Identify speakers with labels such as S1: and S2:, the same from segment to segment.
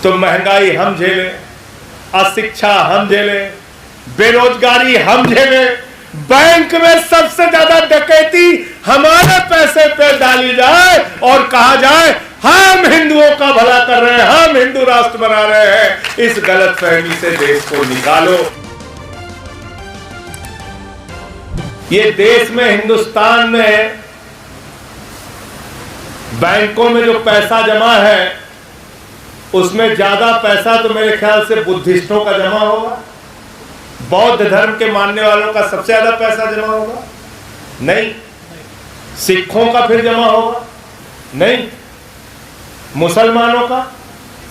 S1: तो महंगाई हम झेलें, अशिक्षा हम झेलें, बेरोजगारी हम झेलें, बैंक में सबसे ज्यादा डकैती हमारे पैसे पे डाली जाए और कहा जाए हम हिंदुओं का भला कर रहे हैं, हम हिंदू राष्ट्र बना रहे हैं। इस गलतफहमी से देश को निकालो। ये देश में, हिंदुस्तान में बैंकों में जो पैसा जमा है उसमें ज्यादा पैसा तो मेरे ख्याल से बुद्धिस्टों का जमा होगा, बौद्ध धर्म के मानने वालों का सबसे ज्यादा पैसा जमा होगा, नहीं। सिखों का फिर जमा होगा, नहीं। मुसलमानों का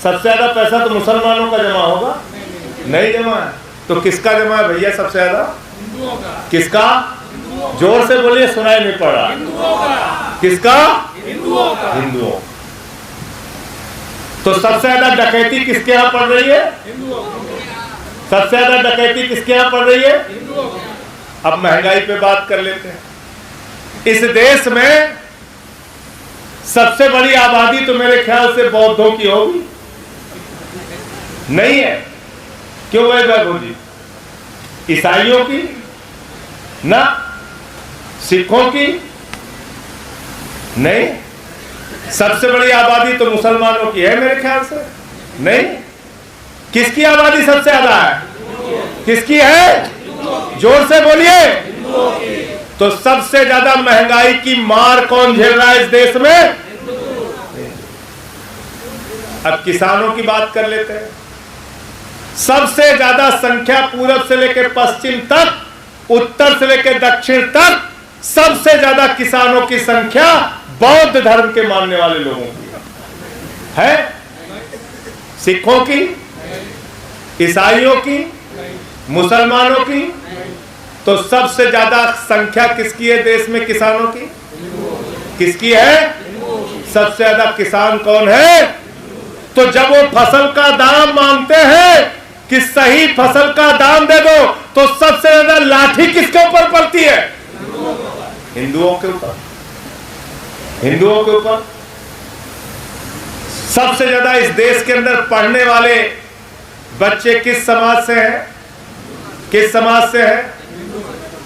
S1: सबसे ज्यादा पैसा तो मुसलमानों का जमा होगा, नहीं जमा है। तो किसका जमा है भैया सबसे ज्यादा? किसका? जोर से बोलिए, सुनाई नहीं पड़ रहा। किसका? हिंदुओं। तो सबसे ज्यादा डकैती किसके यहां पड़ रही है? सबसे ज्यादा डकैती किसके यहां पड़ रही है? अब महंगाई पे बात कर लेते हैं। इस देश में सबसे बड़ी आबादी तो मेरे ख्याल से बौद्धों की होगी, नहीं है? क्यों है बाबू जी? ईसाइयों की ना, सिखों की नहीं। सबसे बड़ी आबादी तो मुसलमानों की है मेरे ख्याल से, नहीं। किसकी आबादी सबसे ज्यादा है? किसकी है? जोर से बोलिए। तो सबसे ज्यादा महंगाई की मार कौन झेल रहा है इस देश में? अब किसानों की बात कर लेते हैं। सबसे ज्यादा संख्या पूरब से लेकर पश्चिम तक, उत्तर से लेकर दक्षिण तक सबसे ज्यादा किसानों की संख्या बौद्ध धर्म के मानने वाले लोगों की है। सिखों की, ईसाइयों की, मुसलमानों की। तो सबसे ज्यादा संख्या किसकी है देश में किसानों की? किसकी है? सबसे ज्यादा किसान कौन है? तो जब वो फसल का दाम मांगते हैं कि सही फसल का दाम दे दो, तो सबसे ज्यादा लाठी किसके ऊपर पड़ती है? हिंदुओं के ऊपर। हिंदुओं के ऊपर। सबसे ज्यादा इस देश के अंदर पढ़ने वाले बच्चे किस समाज से हैं? किस समाज से हैं?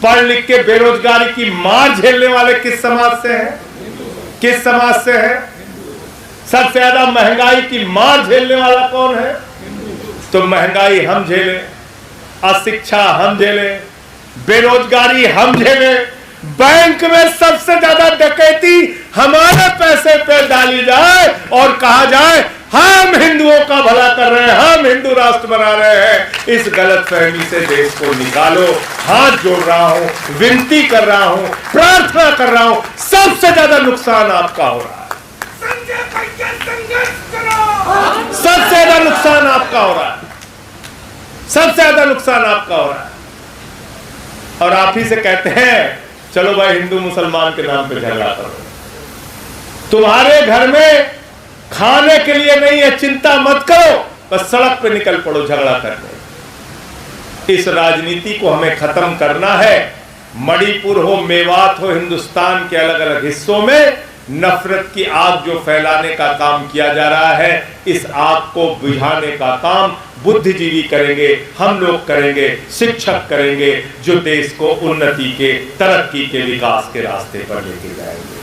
S1: पढ़ लिख के बेरोजगारी की मार झेलने वाले किस समाज से हैं? किस समाज से हैं? सबसे ज्यादा महंगाई की मार झेलने वाला कौन है? तो महंगाई हम झेलें, अशिक्षा हम झेलें, बेरोजगारी हम झेलें, बैंक में सबसे ज्यादा डकैती हमारे पैसे पे डाली जाए और कहा जाए हम हिंदुओं का भला कर रहे हैं, हम हिंदू राष्ट्र बना रहे हैं। इस गलतफहमी से देश को निकालो। हाथ जोड़ रहा हूं, विनती कर रहा हूं, प्रार्थना कर रहा हूं। सबसे ज्यादा नुकसान आपका हो रहा है, सबसे ज्यादा नुकसान आपका हो रहा है, सबसे ज्यादा नुकसान आपका हो रहा है। और आप ही से कहते हैं चलो भाई हिंदू मुसलमान के नाम पे झगड़ा करो। तुम्हारे घर में खाने के लिए नहीं है, चिंता मत करो, बस सड़क पे निकल पड़ो झगड़ा करने। इस राजनीति को हमें खत्म करना है। मणिपुर हो, मेवात हो, हिंदुस्तान के अलग अलग हिस्सों में नफरत की आग जो फैलाने का काम किया जा रहा है, इस आग को बुझाने का काम बुद्धिजीवी करेंगे, हम लोग करेंगे, शिक्षक करेंगे, जो देश को उन्नति के, तरक्की के, विकास के रास्ते पर लेके जाएंगे।